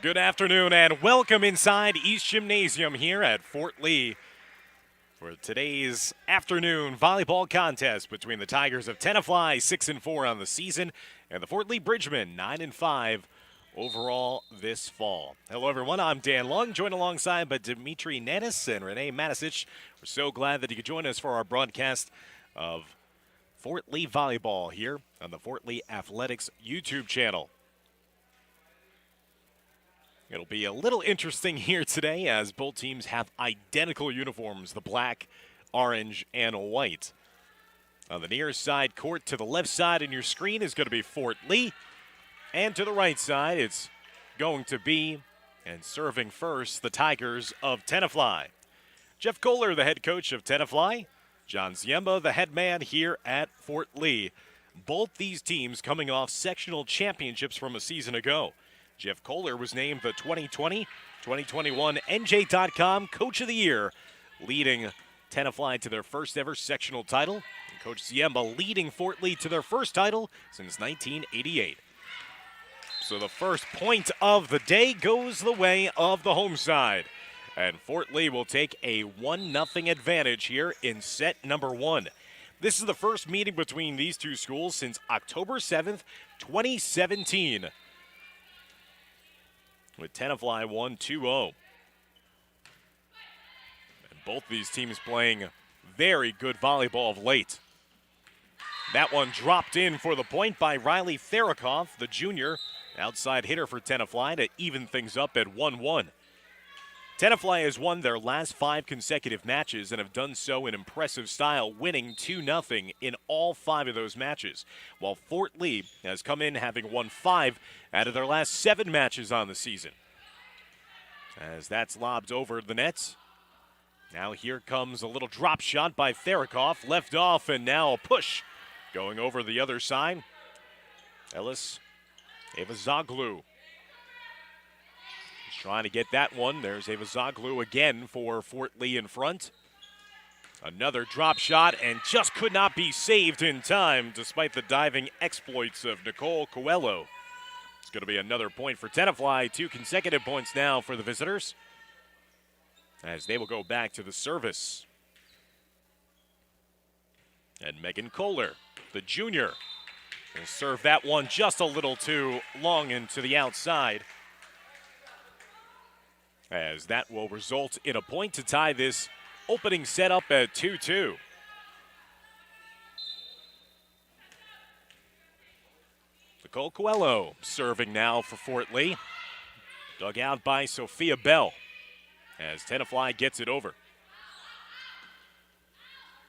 Good afternoon and welcome inside East Gymnasium here at Fort Lee for today's afternoon volleyball contest between the Tigers of Tenafly, 6-4 on the season, and the Fort Lee Bridgemen, 9-5 overall this fall. Hello everyone, I'm Dan Lung, joined alongside by Dimitri Nanis and Renee Matisic. We're so glad that you could join us for our broadcast of Fort Lee Volleyball here on the Fort Lee Athletics YouTube channel. It'll be a little interesting here today as both teams have identical uniforms, the black, orange, and white. On the near side court to the left side in your screen is going to be Fort Lee. And to the right side, it's going to be, and serving first, the Tigers of Tenafly. Jeff Kohler, the head coach of Tenafly. John Ziemba, the head man here at Fort Lee. Both these teams coming off sectional championships from a season ago. Jeff Kohler was named the 2020-2021 NJ.com Coach of the Year, leading Tenafly to their first ever sectional title. And Coach Ziemba leading Fort Lee to their first title since 1988. So the first point of the day goes the way of the home side. And Fort Lee will take a 1-0 advantage here in set number 1. This is the first meeting between these two schools since October 7th, 2017. With Tenafly 1-2-0. And both these teams playing very good volleyball of late. That one dropped in for the point by Riley Therikoff, the junior, outside hitter for Tenafly to even things up at 1-1. Tenafly has won their last 5 consecutive matches and have done so in impressive style, winning 2-0 in all 5 of those matches, while Fort Lee has come in having won 5 out of their last 7 matches on the season. As that's lobbed over the nets. Now here comes a little drop shot by Therikoff, left off, and now a push going over the other side. Ellis Avazoglu. Trying to get that one. There's Avazoglu again for Fort Lee in front. Another drop shot and just could not be saved in time despite the diving exploits of Nicole Coelho. It's going to be another point for Tenafly. 2 consecutive points now for the visitors as they will go back to the service. And Megan Kohler, the junior, will serve that one just a little too long into the outside, as that will result in a point to tie this opening set up at 2-2. Nicole Coelho serving now for Fort Lee. Dug out by Sophia Bell as Tenafly gets it over.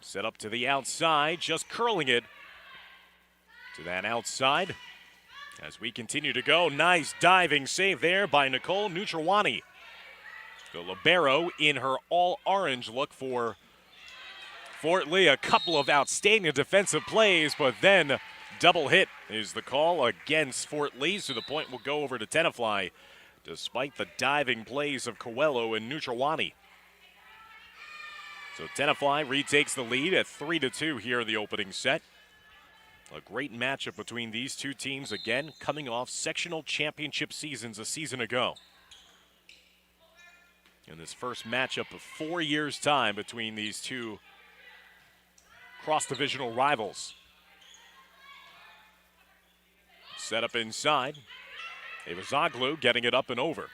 Set up to the outside, just curling it to that outside. As we continue to go, nice diving save there by Nicole Nutriwani. The libero in her all-orange look for Fort Lee. A couple of outstanding defensive plays, but then double hit is the call against Fort Lee, so the point will go over to Tenafly, despite the diving plays of Coelho and Nutriwani. So Tenafly retakes the lead at 3-2 here in the opening set. A great matchup between these two teams, again, coming off sectional championship seasons a season ago. In this first matchup of 4 years' time between these two cross-divisional rivals. Set up inside. Avazoglu getting it up and over.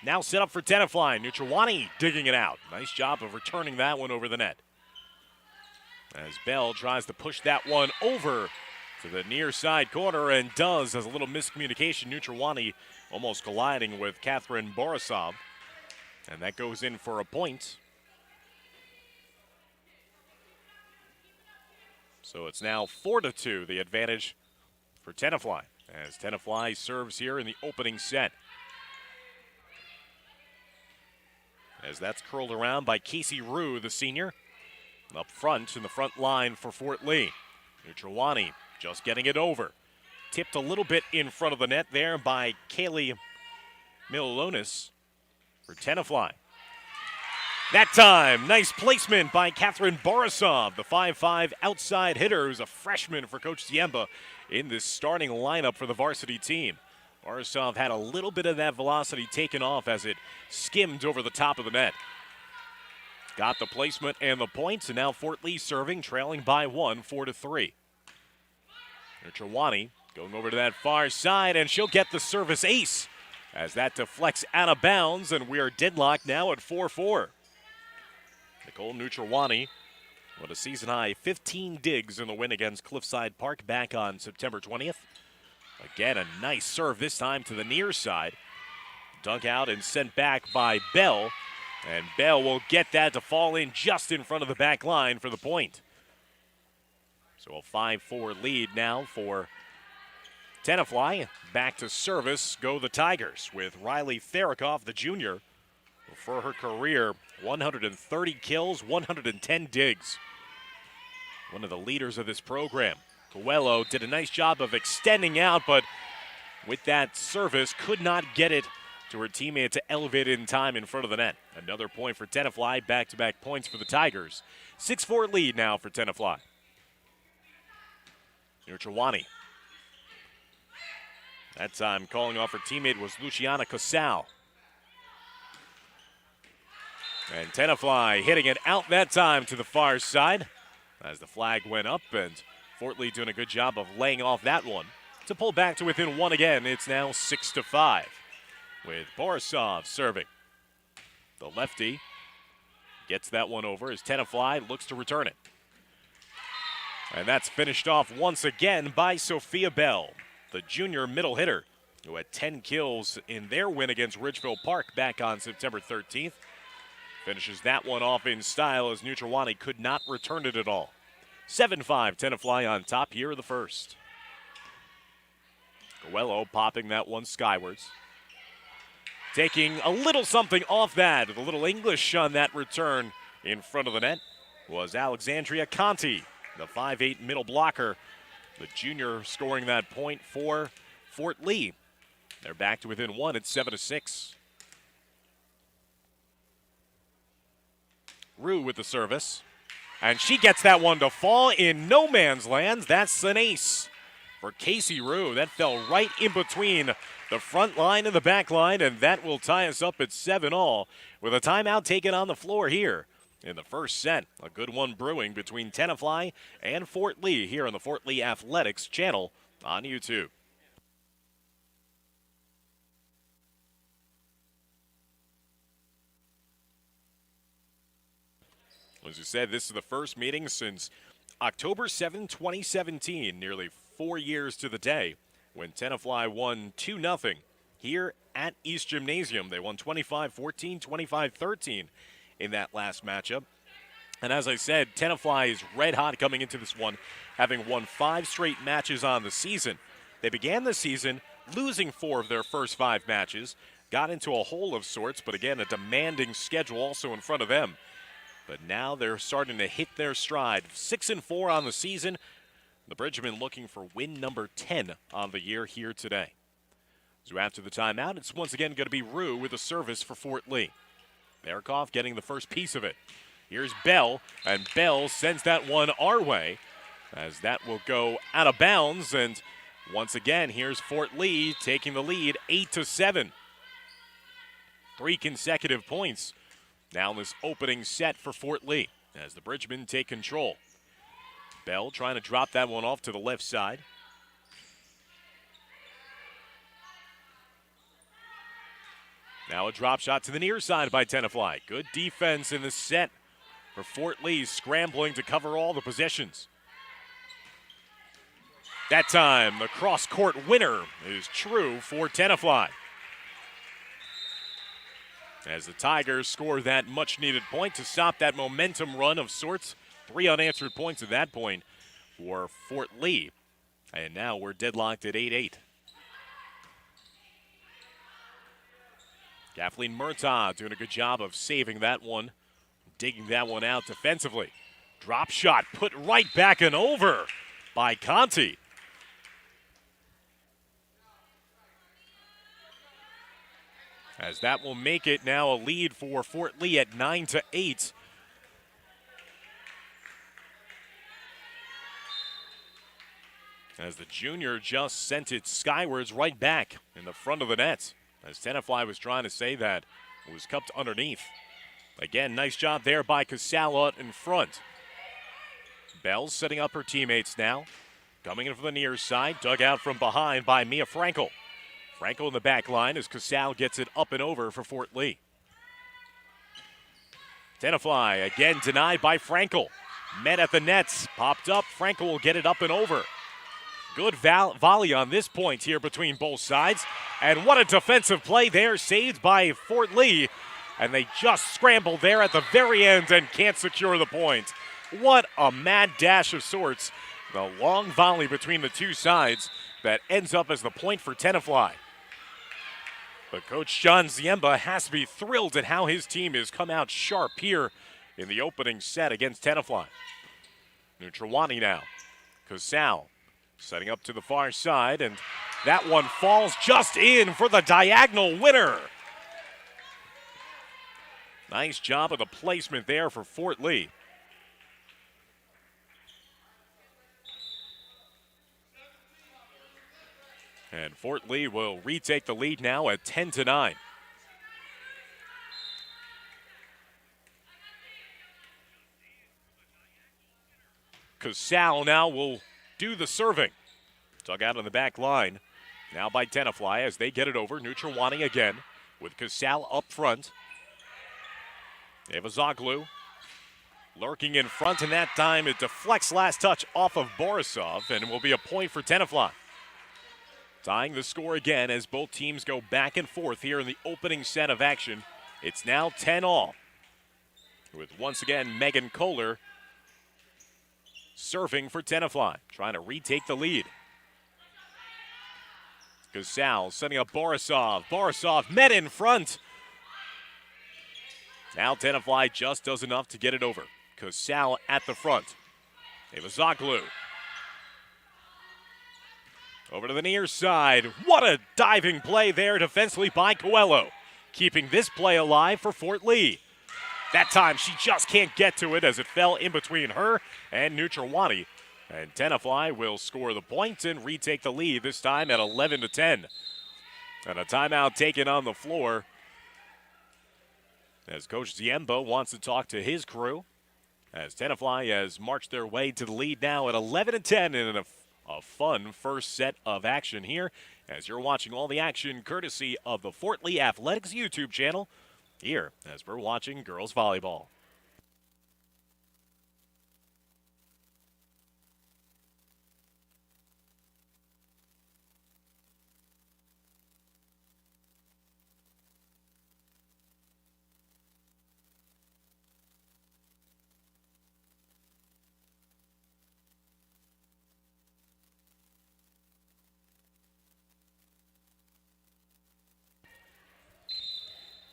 Now set up for Tenafly. Nutriwani digging it out. Nice job of returning that one over the net. As Bell tries to push that one over to the near side corner and does, as a little miscommunication. Nutriwani almost colliding with Catherine Borisov. And that goes in for a point. So it's now 4-2, the advantage for Tenafly, as Tenafly serves here in the opening set. As that's curled around by Casey Rue, the senior. Up front in the front line for Fort Lee. Nutriwani just getting it over. Tipped a little bit in front of the net there by Kaylee Milonis for Tenafly. That time, nice placement by Catherine Borisov, the 5'5" outside hitter, who's a freshman for Coach Ziemba in this starting lineup for the varsity team. Borisov had a little bit of that velocity taken off as it skimmed over the top of the net. Got the placement and the points, and now Fort Lee serving, trailing by 1, 4-3. Nucciawani going over to that far side, and she'll get the service ace as that deflects out of bounds, and we are deadlocked now at 4-4. Nicole Nucciawani with a season-high 15 digs in the win against Cliffside Park back on September 20th. Again, a nice serve this time to the near side. Dunk out and sent back by Bell. And Bell will get that to fall in just in front of the back line for the point. So a 5-4 lead now for Tenafly. Back to service go the Tigers with Riley Therakoff, the junior, for her career, 130 kills, 110 digs. One of the leaders of this program. Coelho did a nice job of extending out, but with that service, could not get it to her teammate to elevate it in time in front of the net. Another point for Tenafly, back-to-back points for the Tigers. 6-4 lead now for Tenafly. Nucciawani. That time calling off her teammate was Luciana Casal. And Tenafly hitting it out that time to the far side as the flag went up, and Fort Lee doing a good job of laying off that one to pull back to within 1 again. It's now 6-5 with Borisov serving. The lefty gets that one over as Tenafly looks to return it. And that's finished off once again by Sophia Bell, the junior middle hitter, who had 10 kills in their win against Ridgeville Park back on September 13th. Finishes that one off in style as Nucciawani could not return it at all. 7-5, Tenafly on top here of the first. Coelho popping that one skywards. Taking a little something off that, with a little English on that return in front of the net, was Alexandria Conti, the 5'8" middle blocker. The junior scoring that point for Fort Lee. They're back to within 1 at 7-6. Rue with the service. And she gets that one to fall in no man's land. That's an ace for Casey Rue. That fell right in between the front line and the back line, and that will tie us up at 7-all with a timeout taken on the floor here in the first set. A good one brewing between Tenafly and Fort Lee here on the Fort Lee Athletics channel on YouTube. As you said, this is the first meeting since October 7, 2017, nearly 4 years to the day, when Tenafly won 2-0 here at East Gymnasium. They won 25-14, 25-13 in that last matchup. And as I said, Tenafly is red hot coming into this one, having won 5 straight matches on the season. They began the season losing 4 of their first 5 matches, got into a hole of sorts, but again, a demanding schedule also in front of them. But now they're starting to hit their stride. 6-4 on the season. The Bridgmen looking for win number 10 on the year here today. So after the timeout, it's once again going to be Rue with a service for Fort Lee. Therakoff getting the first piece of it. Here's Bell, and Bell sends that one our way as that will go out of bounds. And once again, here's Fort Lee taking the lead 8-7. 3 consecutive points now in this opening set for Fort Lee as the Bridgmen take control. Bell trying to drop that one off to the left side. Now a drop shot to the near side by Tenafly. Good defense in the set for Fort Lee, scrambling to cover all the possessions. That time, the cross-court winner is true for Tenafly, as the Tigers score that much-needed point to stop that momentum run of sorts. 3 unanswered points at that point for Fort Lee. And now we're deadlocked at 8-8. Kathleen Murtaugh doing a good job of saving that one, digging that one out defensively. Drop shot put right back and over by Conti. As that will make it now a lead for Fort Lee at 9-8. as the junior just sent it skywards right back in the front of the net. As Tenafly was trying to say that it was cupped underneath. Again, nice job there by Casal out in front. Bell setting up her teammates now. Coming in from the near side, dug out from behind by Mia Frankel. Frankel in the back line as Casal gets it up and over for Fort Lee. Tenafly again denied by Frankel. Met at the nets, popped up. Frankel will get it up and over. Good volley on this point here between both sides. And what a defensive play there, saved by Fort Lee. And they just scrambled there at the very end and can't secure the point. What a mad dash of sorts. The long volley between the two sides that ends up as the point for Tenafly. But Coach John Ziemba has to be thrilled at how his team has come out sharp here in the opening set against Tenafly. Neutralwani now. Casal setting up to the far side, and that one falls just in for the diagonal winner. Nice job of the placement there for Fort Lee. And Fort Lee will retake the lead now at 10-9. Casal now will do the serving. Dug out on the back line. Now by Tenafly as they get it over. Neutralwani again with Casal up front. Eva Zoglu lurking in front, and that time it deflects last touch off of Borisov, and it will be a point for Tenafly. Tying the score again as both teams go back and forth here in the opening set of action. It's now 10-all. With once again Megan Kohler serving for Tenafly, trying to retake the lead. Casal setting up Borisov. Borisov met in front. Now Tenafly just does enough to get it over. Casal at the front. Eva Zoglu. Over to the near side. What a diving play there defensively by Coelho. Keeping this play alive for Fort Lee. That time she just can't get to it as it fell in between her and Neutralwani. And Tenafly will score the point and retake the lead, this time at 11-10. And a timeout taken on the floor as Coach Ziemba wants to talk to his crew. As Tenafly has marched their way to the lead now at 11-10 in a fun first set of action here. As you're watching all the action courtesy of the Fort Lee Athletics YouTube channel. Here, as we're watching girls volleyball.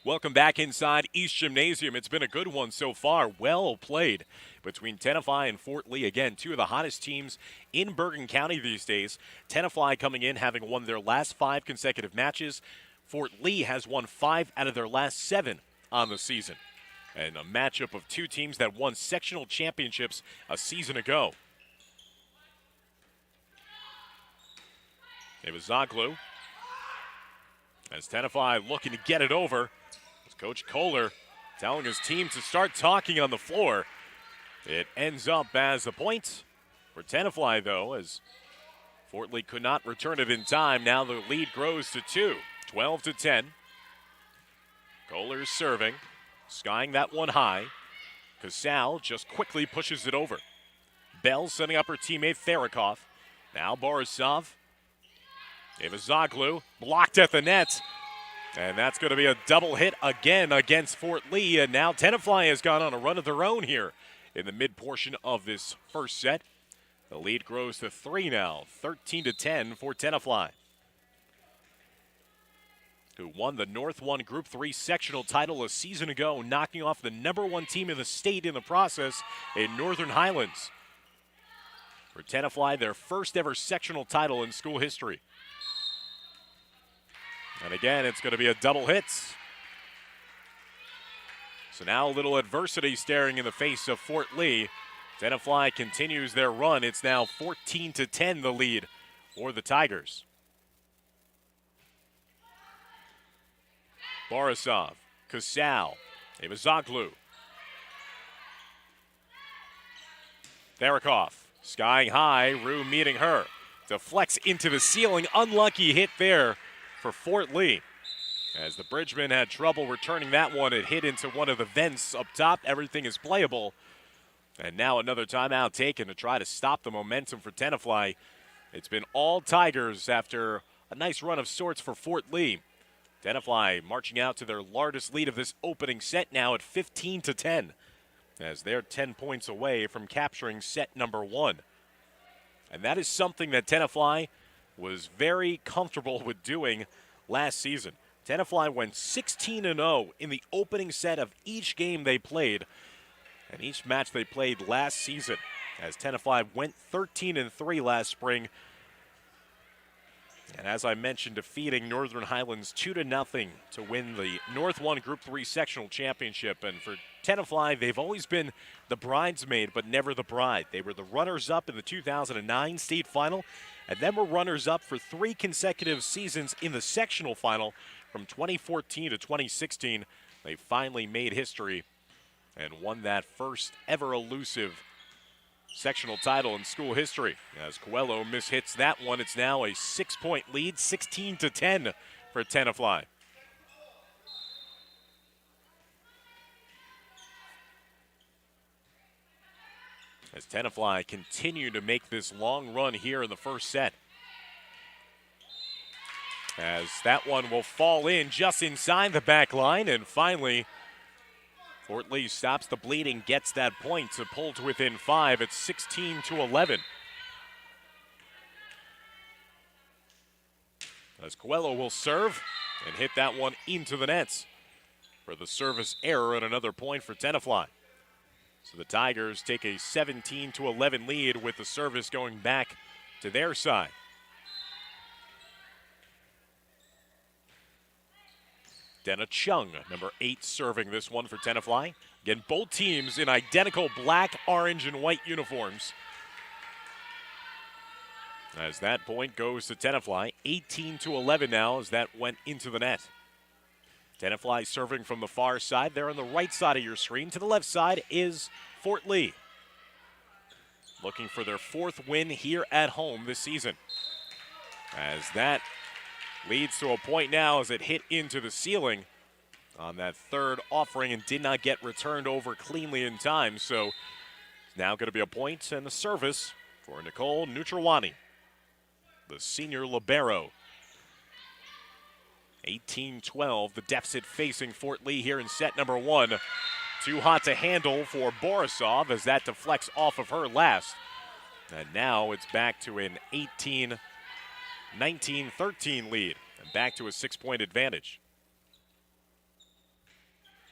Welcome back inside East Gymnasium. It's been a good one so far. Well played between Tenafly and Fort Lee. Again, two of the hottest teams in Bergen County these days. Tenafly coming in having won their last 5 consecutive matches. Fort Lee has won 5 out of their last 7 on the season. And a matchup of two teams that won sectional championships a season ago. It was Zoglu. As Tenafly looking to get it over. Coach Kohler telling his team to start talking on the floor. It ends up as a point for Tenafly, though, as Fort Lee could not return it in time. Now the lead grows to 2, 12-10. Kohler serving, skying that one high. Casal just quickly pushes it over. Bell setting up her teammate Therakov. Now Borisov. Eva Zoglu blocked at the net. And that's going to be a double hit again against Fort Lee. And now Tenafly has gone on a run of their own here in the mid-portion of this first set. The lead grows to 3 now, 13-10 for Tenafly, who won the North 1 Group 3 sectional title a season ago, knocking off the #1 team in the state in the process in Northern Highlands. For Tenafly, their first ever sectional title in school history. And again, it's going to be a double hit. So now a little adversity staring in the face of Fort Lee Tenafly continues their run. It's now 14-10 the lead for the Tigers. Borisov, Kasal, Evazoglu. Therikov, skying high, Rue meeting her. Deflects into the ceiling, unlucky hit there for Fort Lee. As the Bridgemen had trouble returning that one, it hit into one of the vents up top. Everything is playable. And now another timeout taken to try to stop the momentum for Tenafly. It's been all Tigers after a nice run of sorts for Fort Lee. Tenafly marching out to their largest lead of this opening set now at 15-10, as they're 10 points away from capturing set number 1. And that is something that Tenafly was very comfortable with doing last season. Tenafly went 16-0 in the opening set of each game they played, and each match they played last season, as Tenafly went 13-3 last spring. And as I mentioned, defeating Northern Highlands 2-0 to win the North 1 Group 3 Sectional Championship. And for Tenafly, they've always been the bridesmaid, but never the bride. They were the runners-up in the 2009 state final, and then were runners-up for 3 consecutive seasons in the sectional final from 2014 to 2016. They finally made history and won that first ever elusive sectional title in school history. As Coelho mishits that one, it's now a 6-point lead, 16-10 for Tenafly. As Tenafly continue to make this long run here in the first set. As that one will fall in just inside the back line, and finally Fort Lee stops the bleeding, gets that point to pull to within 5. It's 16-11. As Coelho will serve and hit that one into the nets for the service error, and another point for Tenafly. So the Tigers take a 17-11 lead with the service going back to their side. Denna Chung, number 8, serving this one for Tenafly. Again, both teams in identical black, orange, and white uniforms. As that point goes to Tenafly, 18-11 now as that went into the net. Tenafly serving from the far side. They're on the right side of your screen. To the left side is Fort Lee, looking for their 4th win here at home this season. As that leads to a point now as it hit into the ceiling on that third offering and did not get returned over cleanly in time. So it's now going to be a point and a service for Nicole Nutrawani, the senior libero. 18-12, the deficit facing Fort Lee here in set number 1. Too hot to handle for Borisov as that deflects off of her last. And now it's back to an 19-13 lead and back to a 6-point advantage.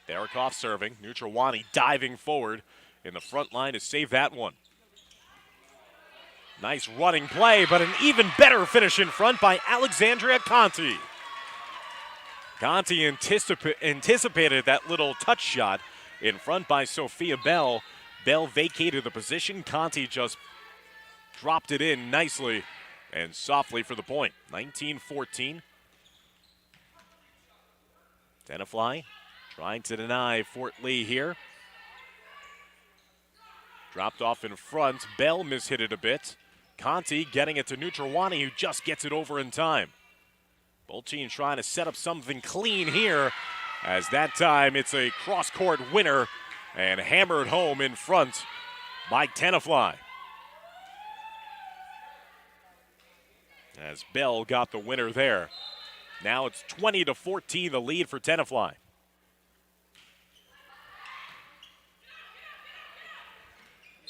Therikov serving, Nutrawani diving forward in the front line to save that one. Nice running play, but an even better finish in front by Alexandria Conti. Conti anticipated that little touch shot in front by Sophia Bell. Bell vacated the position. Conti just dropped it in nicely and softly for the point. 19-14. Tenafly trying to deny Fort Lee here. Dropped off in front. Bell mishit it a bit. Conti getting it to Nutrawani, who just gets it over in time. Both teams trying to set up something clean here, as that time it's a cross-court winner and hammered home in front by Tenafly. As Bell got the winner there. Now it's 20-14, the lead for Tenafly.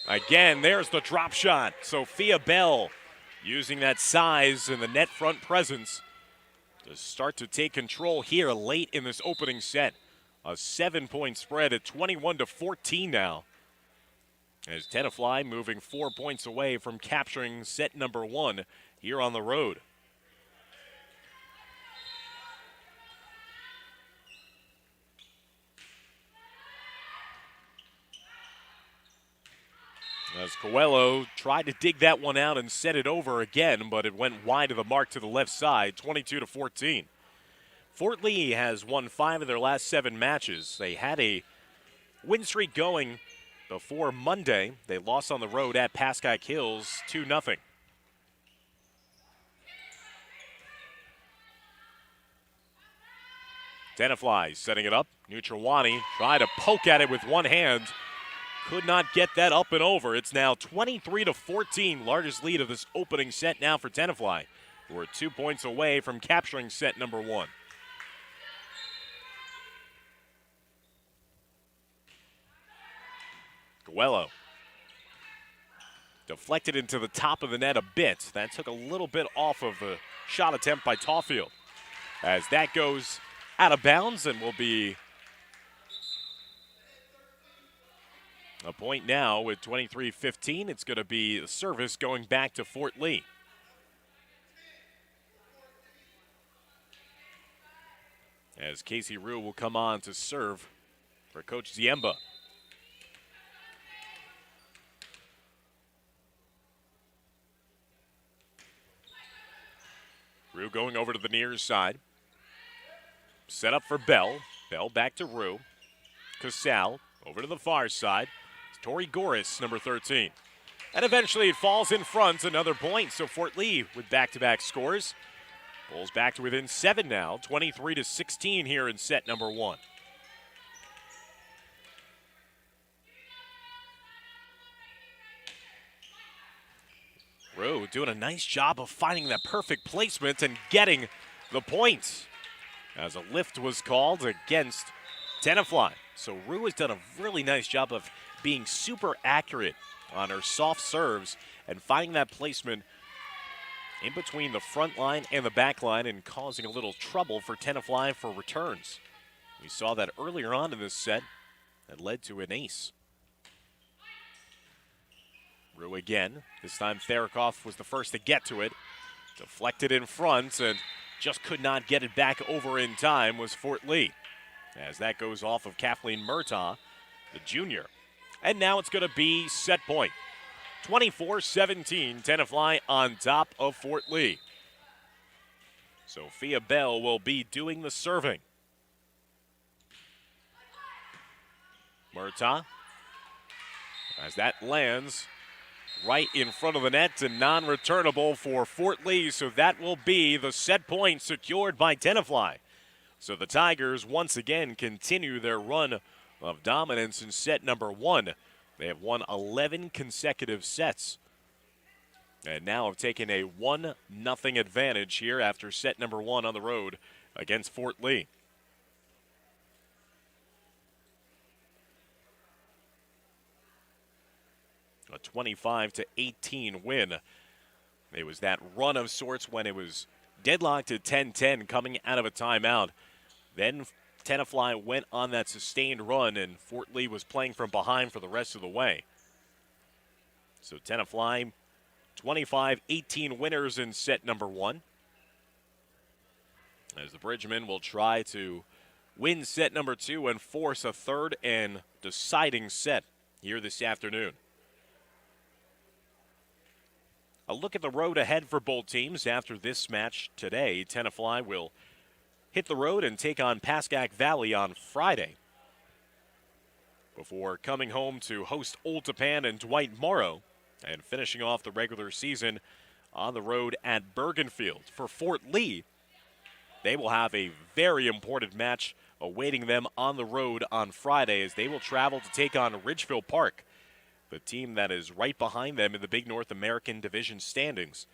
Again, there's the drop shot. Sophia Bell using that size and the net front presence to start to take control here late in this opening set. A 7-point spread at 21-14 now, as Tenafly moving 4 points away from capturing set number 1 here on the road. As Coelho tried to dig that one out and set it over again, but it went wide of the mark to the left side, 22-14. Fort Lee has won 5 of their last 7 matches. They had a win streak going before Monday. They lost on the road at Pascack Hills 2-0. Tenafly setting it up. Nutriwani tried to poke at it with one hand. Could not get that up and over. It's now 23-14, largest lead of this opening set now for Tenafly. We're 2 points away from capturing set number 1. Coelho deflected into the top of the net a bit. That took a little bit off of the shot attempt by Tawfield. As that goes out of bounds and will be a point now with 23-15. It's going to be the service going back to Fort Lee. As Casey Rue will come on to serve for Coach Ziemba. Rue going over to the near side. Set up for Bell. Bell back to Rue. Casal over to the far side. It's Tori Goris, number 13. And eventually it falls in front, another point. So Fort Lee with back-to-back scores. Pulls back to within 7 now, 23-16 here in set number 1. Rue doing a nice job of finding that perfect placement and getting the points. As a lift was called against Tenafly. So Rue has done a really nice job of being super accurate on her soft serves and finding that placement in between the front line and the back line and causing a little trouble for Tenafly for returns. We saw that earlier on in this set. That led to an ace. Rue again. This time Therikoff was the first to get to it. Deflected in front and just could not get it back over in time was Fort Lee. As that goes off of Kathleen Murtaugh, the junior. And now it's going to be set point. 24-17, Tenafly on top of Fort Lee. Sophia Bell will be doing the serving. Murtaugh, as that lands right in front of the net and non-returnable for Fort Lee, so that will be the set point secured by Tenafly. So the Tigers once again continue their run of dominance in set number 1. They have won 11 consecutive sets and now have taken a 1-0 advantage here after set number 1 on the road against Fort Lee. A 25-18 win. It was that run of sorts when it was deadlocked at 10-10 coming out of a timeout. Then Tenafly went on that sustained run, and Fort Lee was playing from behind for the rest of the way. So Tenafly, 25-18 winners in set number 1. As the Bridgemen will try to win set number 2 and force a third and deciding set here this afternoon. A look at the road ahead for both teams after this match today. Tenafly will hit the road and take on Pascack Valley on Friday before coming home to host Old Tappan and Dwight Morrow and finishing off the regular season on the road at Bergenfield. For Fort Lee, they will have a very important match awaiting them on the road on Friday as they will travel to take on Ridgeville Park, the team that is right behind them in the Big North American Division standings.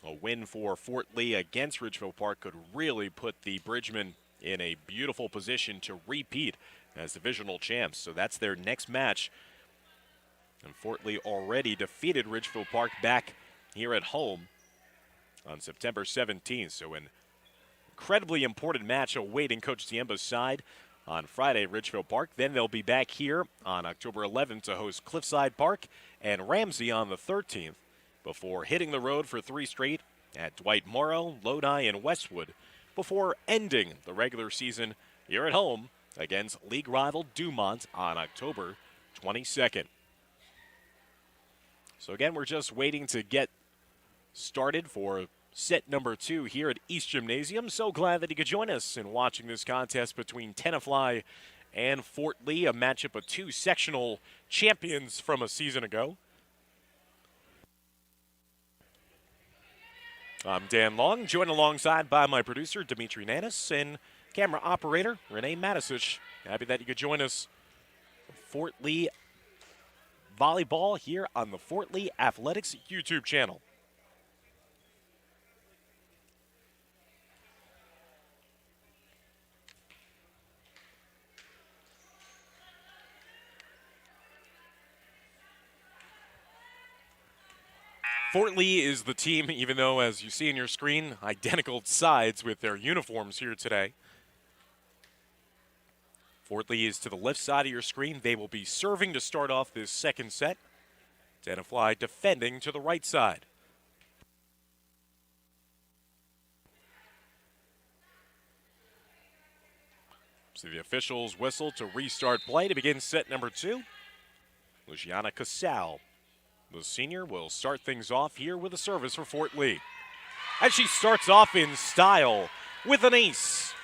A win for Fort Lee against Ridgeville Park could really put the Bridgemen in a beautiful position to repeat as divisional champs. So that's their next match. And Fort Lee already defeated Ridgeville Park back here at home on September 17th. So an incredibly important match awaiting Coach Ziemba's side on Friday at Ridgeville Park. Then they'll be back here on October 11th to host Cliffside Park and Ramsey on the 13th before hitting the road for 3 straight at Dwight Morrow, Lodi, and Westwood before ending the regular season here at home against league rival Dumont on October 22nd. So again, we're just waiting to get started for set number 2 here at East Gymnasium. So glad that you could join us in watching this contest between Tenafly and Fort Lee, a matchup of 2 sectional champions from a season ago. I'm Dan Long, joined alongside by my producer, Dimitri Nanis, and camera operator, Renee Matisich. Happy that you could join us for Fort Lee Volleyball here on the Fort Lee Athletics YouTube channel. Fort Lee is the team, even though, as you see on your screen, identical sides with their uniforms here today. Fort Lee is to the left side of your screen. They will be serving to start off this second set. Tenafly defending to the right side. So the officials whistle to restart play to begin set number 2. Luciana Casal, the senior, will start things off here with a service for Fort Lee. And she starts off in style with an ace.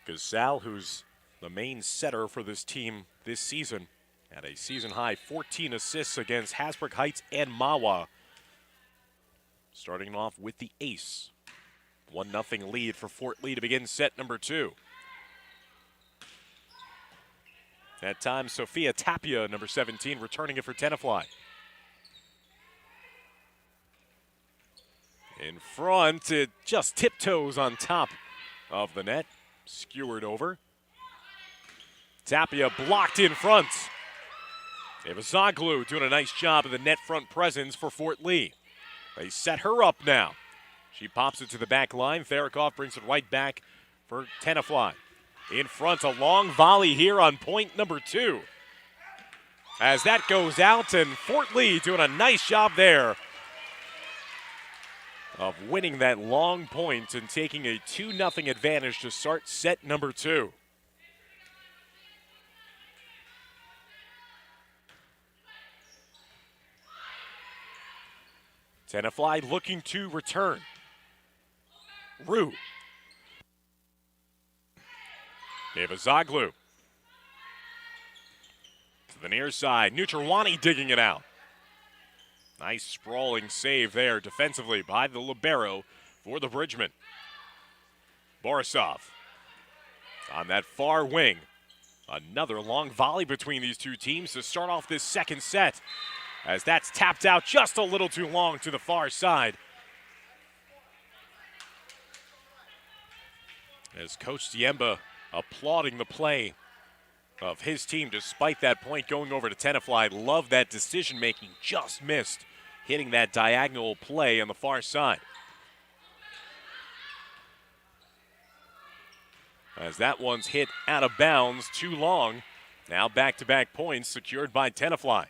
Casal, who's the main setter for this team this season, had a season-high 14 assists against Hasbrook Heights and Mahwah. Starting off with the ace. 1-0 lead for Fort Lee to begin set number 2. That time, Sophia Tapia, number 17, returning it for Tenafly. In front, it just tiptoes on top of the net. Skewered over. Tapia blocked in front. Evazoglu doing a nice job of the net front presence for Fort Lee. They set her up now. She pops it to the back line. Tharikov brings it right back for Tenafly. In front, a long volley here on point number 2. As that goes out, and Fort Lee doing a nice job there of winning that long point and taking a 2-0 advantage to start set number 2. Tenafly looking to return. Rue. Evazoglu. To the near side. Nutrwani digging it out. Nice sprawling save there defensively by the libero for the Bridgman. Borisov on that far wing. Another long volley between these two teams to start off this second set, as that's tapped out just a little too long to the far side. As Coach Diemba applauding the play of his team despite that point going over to Tenafly. Love that decision making, just missed hitting that diagonal play on the far side. As that one's hit out of bounds too long. Now back-to-back points secured by Tenafly.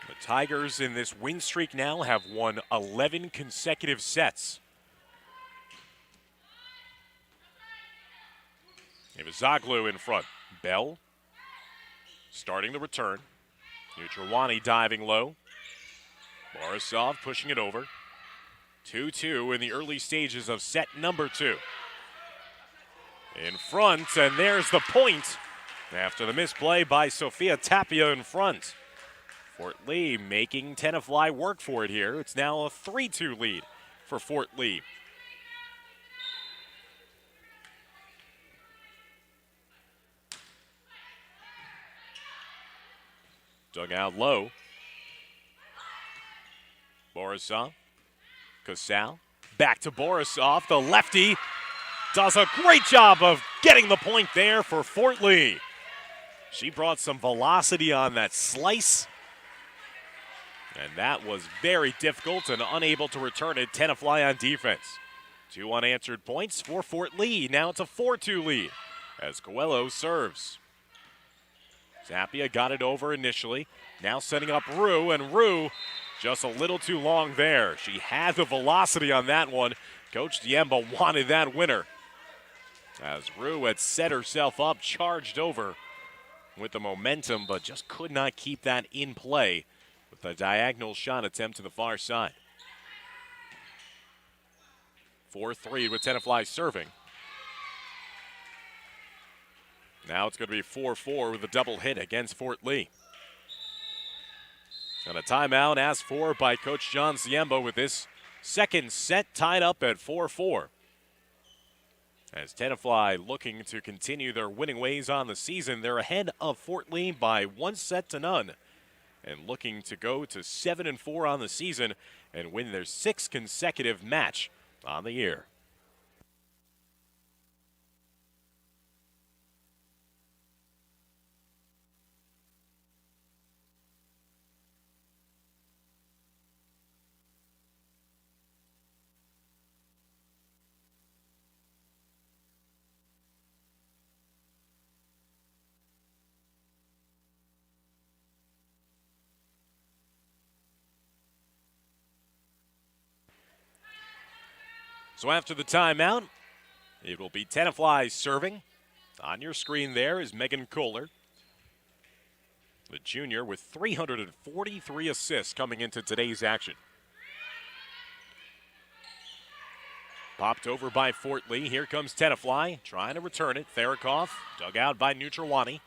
The Tigers in this win streak now have won 11 consecutive sets. Evazoglu in front. Bell starting the return. Nutrwani diving low. Borisov pushing it over. 2-2 in the early stages of set number 2. In front, and there's the point after the misplay by Sophia Tapia in front. Fort Lee making Tenafly work for it here. It's now a 3-2 lead for Fort Lee. Dug out low. Borisov. Casal. Back to Borisov. The lefty does a great job of getting the point there for Fort Lee. She brought some velocity on that slice. And that was very difficult and unable to return it. Tenafly on defense. 2 unanswered points for Fort Lee. Now it's a 4-2 lead as Coelho serves. Tapia got it over initially. Now setting up Rue, and Rue Just a little too long there. She had the velocity on that one. Coach Diemba wanted that winner. As Rue had set herself up, charged over with the momentum, but just could not keep that in play with a diagonal shot attempt to the far side. 4-3 with Tenafly serving. Now it's going to be 4-4 with a double hit against Fort Lee. And a timeout asked for by Coach John Ziemba with this second set tied up at 4-4. As Tenafly looking to continue their winning ways on the season, they're ahead of Fort Lee by 1-0 and looking to go to 7-4 on the season and win their 6th consecutive match on the year. So after the timeout, it will be Tenafly serving. On your screen there is Megan Kohler, the junior with 343 assists coming into today's action. Popped over by Fort Lee. Here comes Tenafly trying to return it. Therikoff dug out by Nutrowani.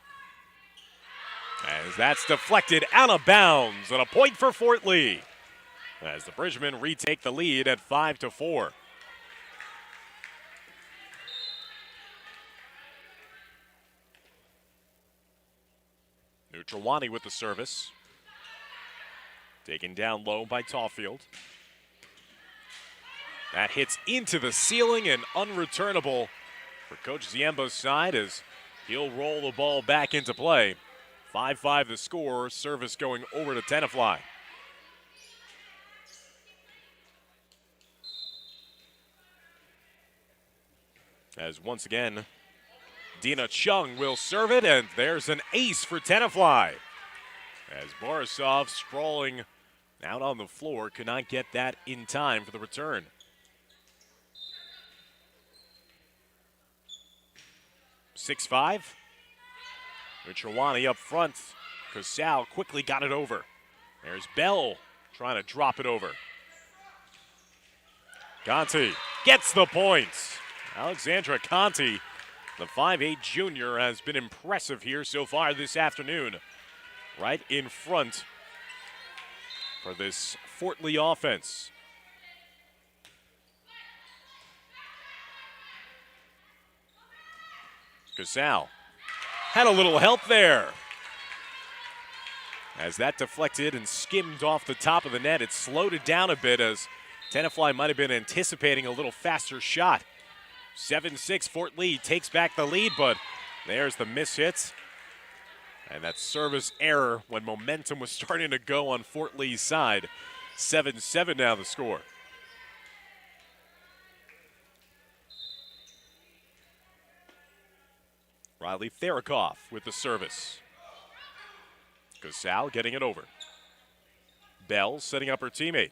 As that's deflected out of bounds and a point for Fort Lee. As the Bridgemen retake the lead at 5-4. Nutrowani with the service. Taken down low by Tallfield. That hits into the ceiling and unreturnable for Coach Ziemba's side as he'll roll the ball back into play. 5-5 the score, service going over to Tenafly. As once again, Dina Chung will serve it, and there's an ace for Tenafly. As Borisov sprawling out on the floor, could not get that in time for the return. 6-5. Nutrowani up front. Casal quickly got it over. There's Bell trying to drop it over. Conti gets the points. Alexandra Conti, the 5'8 junior, has been impressive here so far this afternoon. Right in front for this Fort Lee offense. Casal had a little help there. As that deflected and skimmed off the top of the net, it slowed it down a bit as Tenafly might have been anticipating a little faster shot. 7-6, Fort Lee takes back the lead, but there's the miss hits. And that service error when momentum was starting to go on Fort Lee's side. 7-7 now the score. Riley Therikoff with the service. Casal getting it over. Bell setting up her teammate.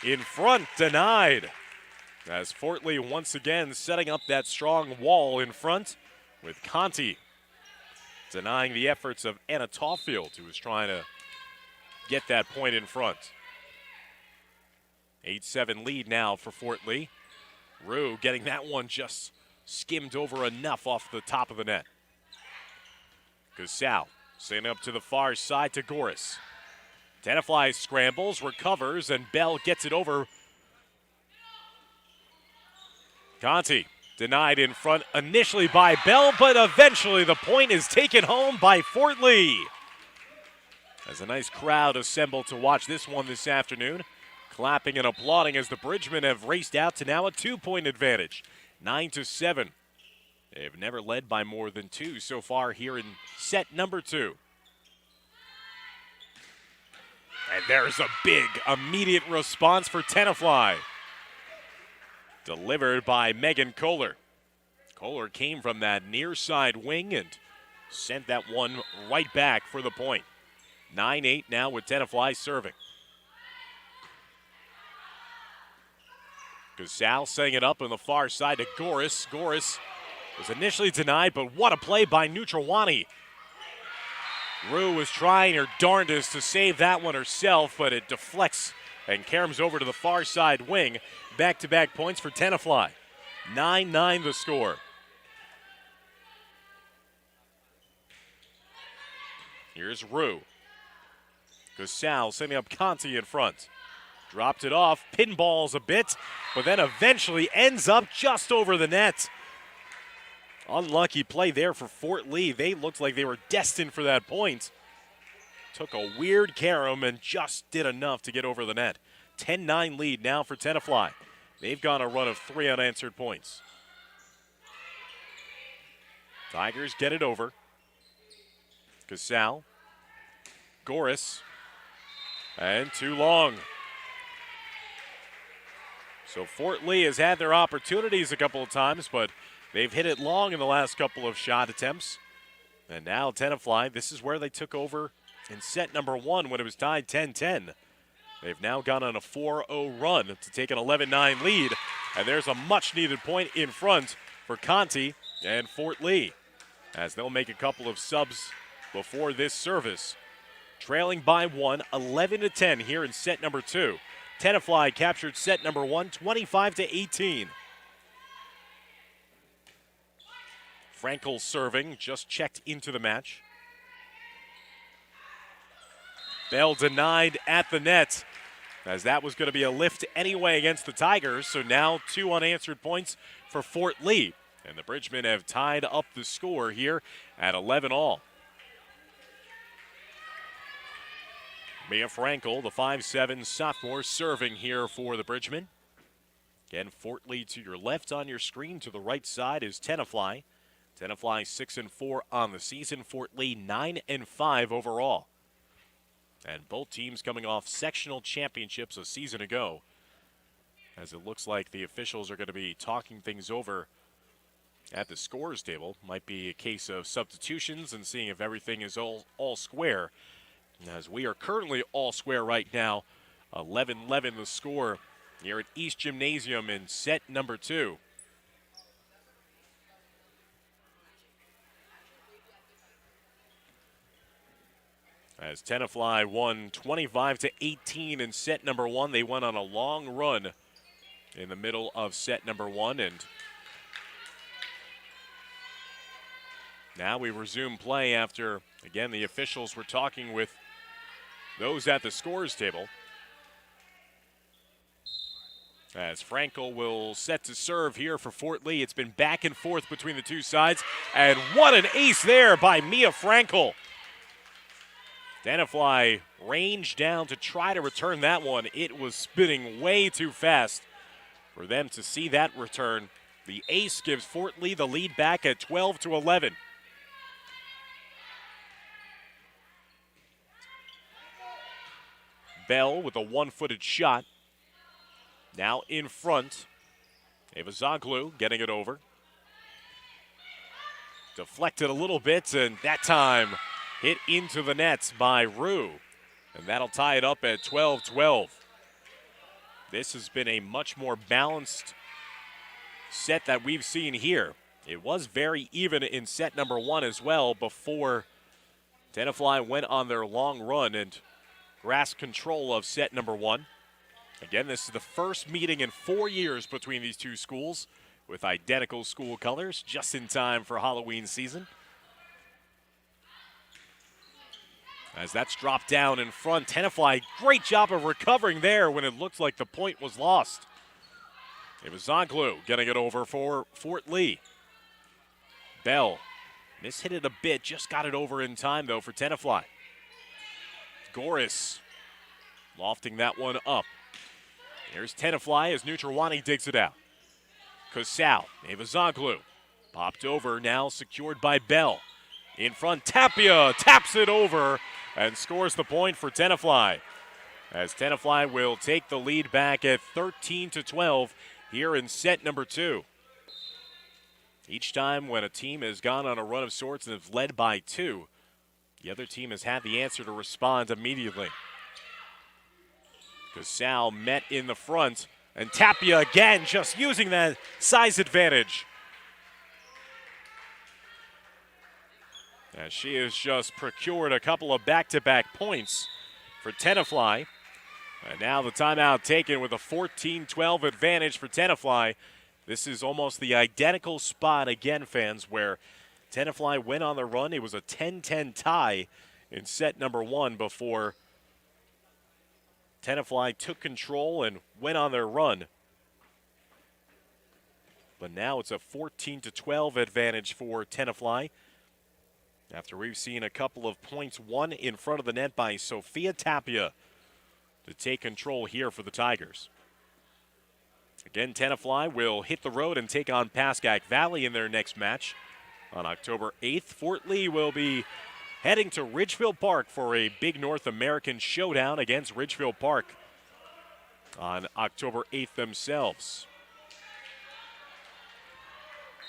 In front, denied. As Fort Lee once again setting up that strong wall in front with Conti denying the efforts of Anna Tallfield, who was trying to get that point in front. 8-7 lead now for Fort Lee. Rue getting that one just skimmed over enough off the top of the net. Casal sending up to the far side to Goris. Tenafly scrambles, recovers, and Bell gets it over. Conti denied in front initially by Bell, but eventually the point is taken home by Fort Lee. As a nice crowd assembled to watch this one this afternoon, clapping and applauding as the Bridgemen have raced out to now a 2-point advantage, 9-7. They've never led by more than 2 so far here in set number 2. And there's a big immediate response for Tenafly. Delivered by Megan Kohler. Kohler came from that near side wing and sent that one right back for the point. 9-8 now with Tenafly serving. Gasal setting it up on the far side to Goris. Goris was initially denied, but what a play by Nutrwani. Rue was trying her darndest to save that one herself, but it deflects and caroms over to the far side wing. Back-to-back points for Tenafly. 9-9 the score. Here's Rue. Gasal setting up Conti in front. Dropped it off, pinballs a bit, but then eventually ends up just over the net. Unlucky play there for Fort Lee. They looked like they were destined for that point. Took a weird carom and just did enough to get over the net. 10-9 lead now for Tenafly. They've gone a run of 3 unanswered points. Tigers get it over. Gasal. Goris. And too long. So Fort Lee has had their opportunities a couple of times, but they've hit it long in the last couple of shot attempts. And now Tenafly, this is where they took over in set number 1 when it was tied 10-10. They've now gone on a 4-0 run to take an 11-9 lead. And there's a much-needed point in front for Conti and Fort Lee, as they'll make a couple of subs before this service. Trailing by 1, 11-10 here in set number 2. Tenafly captured set number 1, 25-18. Frankel serving, just checked into the match. Bell denied at the net, as that was going to be a lift anyway against the Tigers. So now 2 unanswered points for Fort Lee. And the Bridgemen have tied up the score here at 11-all. Mia Frankel, the 5'7" sophomore, serving here for the Bridgemen. Again, Fort Lee to your left on your screen. To the right side is Tenafly. Tenafly 6-4 on the season. Fort Lee 9-5 overall. And both teams coming off sectional championships a season ago, as it looks like the officials are going to be talking things over at the scores table. Might be a case of substitutions and seeing if everything is all square, as we are currently all square right now. 11-11 the score here at East Gymnasium in set number 2. As Tenafly won 25-18 in set number 1, they went on a long run in the middle of set number 1, and now we resume play after, again, the officials were talking with those at the scores table. As Frankel will set to serve here for Fort Lee. It's been back and forth between the two sides, and what an ace there by Mia Frankel. Tenafly ranged down to try to return that one. It was spinning way too fast for them to see that return. The ace gives Fort Lee the lead back at 12-11. Bell with a one-footed shot. Now in front. Evazoglu getting it over. Deflected a little bit, and that time hit into the nets by Rue. And that'll tie it up at 12-12. This has been a much more balanced set that we've seen here. It was very even in set number 1 as well before Tenafly went on their long run and grasped control of set number 1. Again, this is the first meeting in 4 years between these two schools with identical school colors, just in time for Halloween season. As that's dropped down in front, Tenafly, great job of recovering there when it looked like the point was lost. It was Zoglu getting it over for Fort Lee. Bell mishit it a bit, just got it over in time though for Tenafly. Goris lofting that one up. Here's Tenafly as Nutrwani digs it out. Gasal, Evazoglu, popped over, now secured by Bell. In front, Tapia taps it over and scores the point for Tenafly, as Tenafly will take the lead back at 13-12 here in set number 2. Each time when a team has gone on a run of sorts and has led by 2, the other team has had the answer to respond immediately. Gasal met in the front And Tapia again just using that size advantage. As she has just procured a couple of back-to-back points for Tenafly. And now the timeout taken with a 14-12 advantage for Tenafly. This is almost the identical spot again, fans, where Tenafly went on the run. It was a 10-10 tie in set number 1 before Tenafly took control and went on their run. But now it's a 14-12 advantage for Tenafly, after we've seen a couple of points won in front of the net by Sophia Tapia to take control here for the Tigers. Again, Tenafly will hit the road and take on Pascack Valley in their next match on October 8th. Fort Lee will be heading to Ridgefield Park for a big North American showdown against Ridgefield Park on October 8th themselves.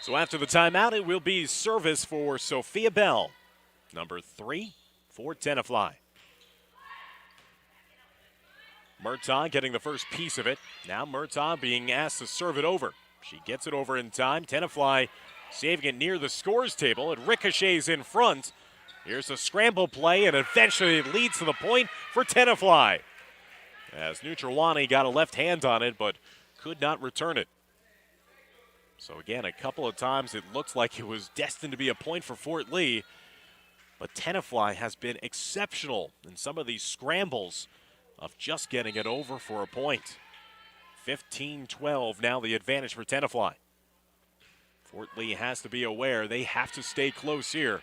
So after the timeout, it will be service for Sophia Bell, number 3 for Tenafly. Murtaugh getting the first piece of it. Now Murtaugh being asked to serve it over. She gets it over in time. Tenafly saving it near the scores table. It ricochets in front. Here's a scramble play, and eventually it leads to the point for Tenafly, as Nutrwani got a left hand on it but could not return it. So again, a couple of times it looked like it was destined to be a point for Fort Lee, but Tenafly has been exceptional in some of these scrambles of just getting it over for a point. 15-12 now the advantage for Tenafly. Fort Lee has to be aware they have to stay close here.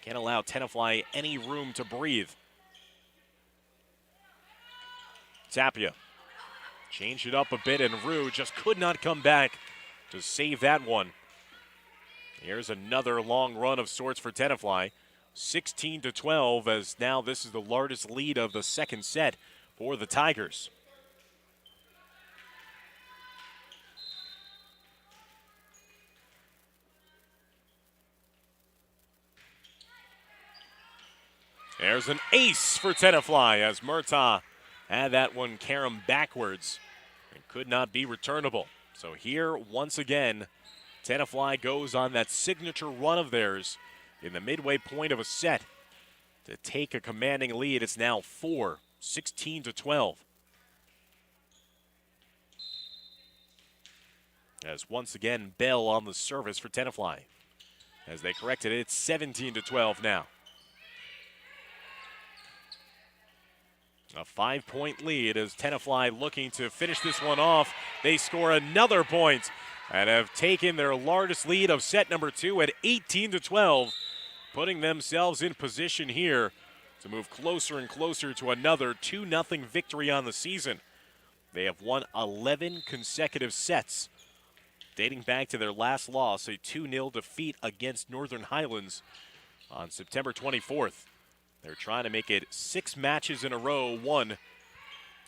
Can't allow Tenafly any room to breathe. Tapia changed it up a bit, and Rue just could not come back to save that one. Here's another long run of sorts for Tenafly. 16-12, as now this is the largest lead of the second set for the Tigers. There's an ace for Tenafly, as Murtaugh had that one carom backwards and could not be returnable. So here, once again, Tenafly goes on that signature run of theirs in the midway point of a set to take a commanding lead. It's now 16-12. As once again, Bell on the service for Tenafly. As they corrected it, it's 17-12 now. A 5-point lead as Tenafly looking to finish this one off. They score another point and have taken their largest lead of set number 2 at 18-12, putting themselves in position here to move closer and closer to another 2-0 victory on the season. They have won 11 consecutive sets, dating back to their last loss, a 2-0 defeat against Northern Highlands on September 24th. They're trying to make it 6 matches in a row won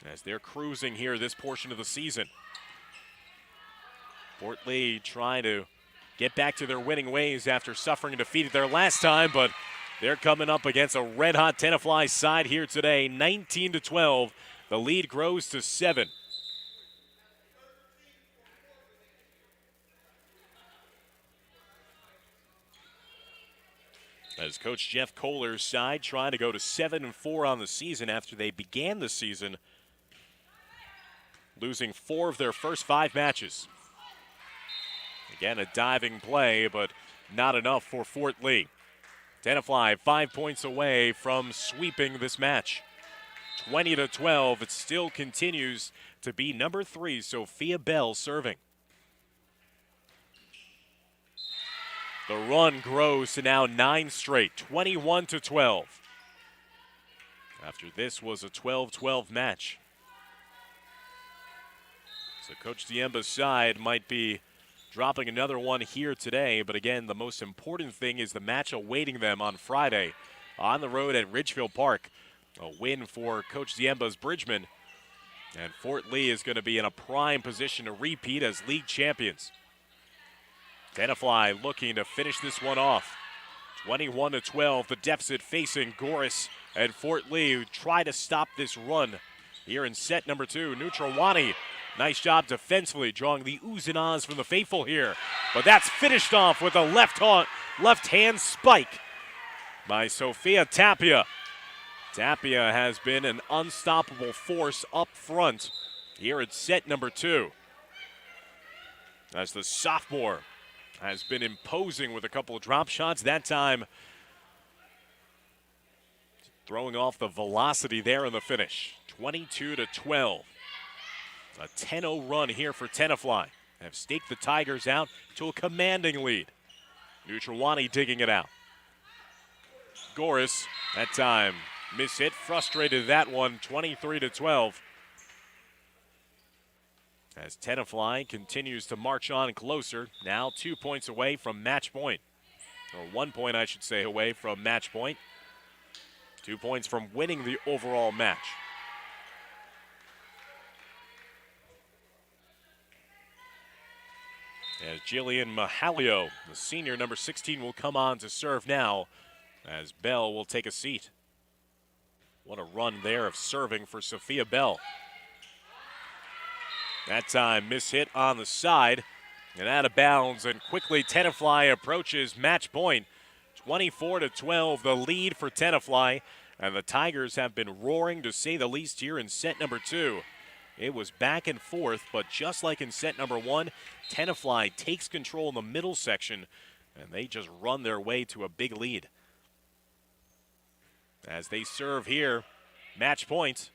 as they're cruising here this portion of the season. Fort Lee trying to get back to their winning ways after suffering a defeat their last time, but they're coming up against a red-hot Tenafly side here today. 19-12. The lead grows to 7. As Coach Jeff Kohler's side trying to go to 7-4 on the season after they began the season losing 4 of their first 5 matches. Again, a diving play, but not enough for Fort Lee. Tenafly 5 points away from sweeping this match. 20-12, it still continues to be number 3, Sophia Bell serving. The run grows to now 9 straight, 21-12. After this was a 12-12 match. So Coach Diemba's side might be dropping another one here today, but again, the most important thing is the match awaiting them on Friday on the road at Ridgefield Park. A win for Coach Diemba's Bridgman, and Fort Lee is going to be in a prime position to repeat as league champions. Tenafly looking to finish this one off. 21-12, the deficit facing Goris and Fort Lee, who try to stop this run here in set number 2. Nutrwani Nice job defensively, drawing the oohs and ahs from the faithful here. But that's finished off with a left-hand spike by Sophia Tapia. Tapia has been an unstoppable force up front here at set number 2. As the sophomore has been imposing with a couple of drop shots. That time throwing off the velocity there in the finish. 22-12. A 10-0 run here for Tenafly. Have staked the Tigers out to a commanding lead. Nutrowani digging it out. Goris, that time, mishit, frustrated that one, 23-12. As Tenafly continues to march on closer, now 2 points away from match point. Or 1 point, I should say, away from match point. 2 points from winning the overall match. As Jillian Mahalio, the senior number 16, will come on to serve now, as Bell will take a seat. What a run there of serving for Sophia Bell. That time, mishit on the side and out of bounds, and quickly Tenafly approaches match point. 24-12, the lead for Tenafly, and the Tigers have been roaring to say the least here in set number 2. It was back and forth, but just like in set number 1, Tenafly takes control in the middle section, and they just run their way to a big lead. As they serve here, match point.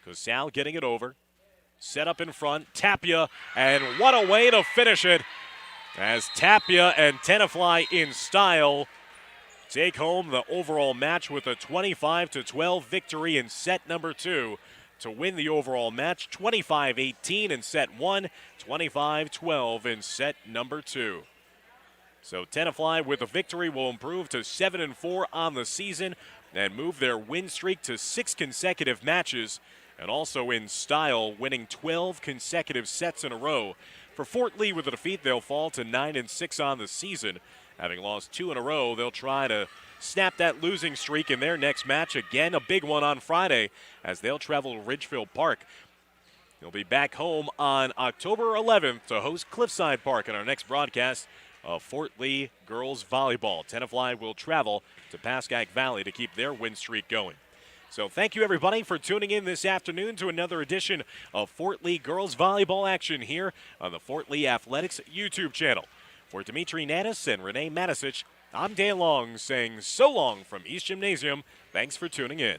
Cosal getting it over. Set up in front, Tapia, and what a way to finish it. As Tapia and Tenafly in style take home the overall match with a 25-12 victory in set number 2 to win the overall match. 25-18 in set 1, 25-12 in set number 2. So Tenafly with a victory will improve to 7-4 on the season and move their win streak to 6 consecutive matches, and also in style, winning 12 consecutive sets in a row. For Fort Lee with a defeat, they'll fall to 9-6 on the season. Having lost 2 in a row, they'll try to snap that losing streak in their next match. Again, a big one on Friday as they'll travel to Ridgefield Park. They'll be back home on October 11th to host Cliffside Park in our next broadcast of Fort Lee girls volleyball. Tenafly will travel to Pascack Valley to keep their win streak going. So thank you, everybody, for tuning in this afternoon to another edition of Fort Lee girls volleyball action here on the Fort Lee Athletics YouTube channel. For Dimitri Nanis and Renee Matisic, I'm Dan Long saying so long from East Gymnasium. Thanks for tuning in.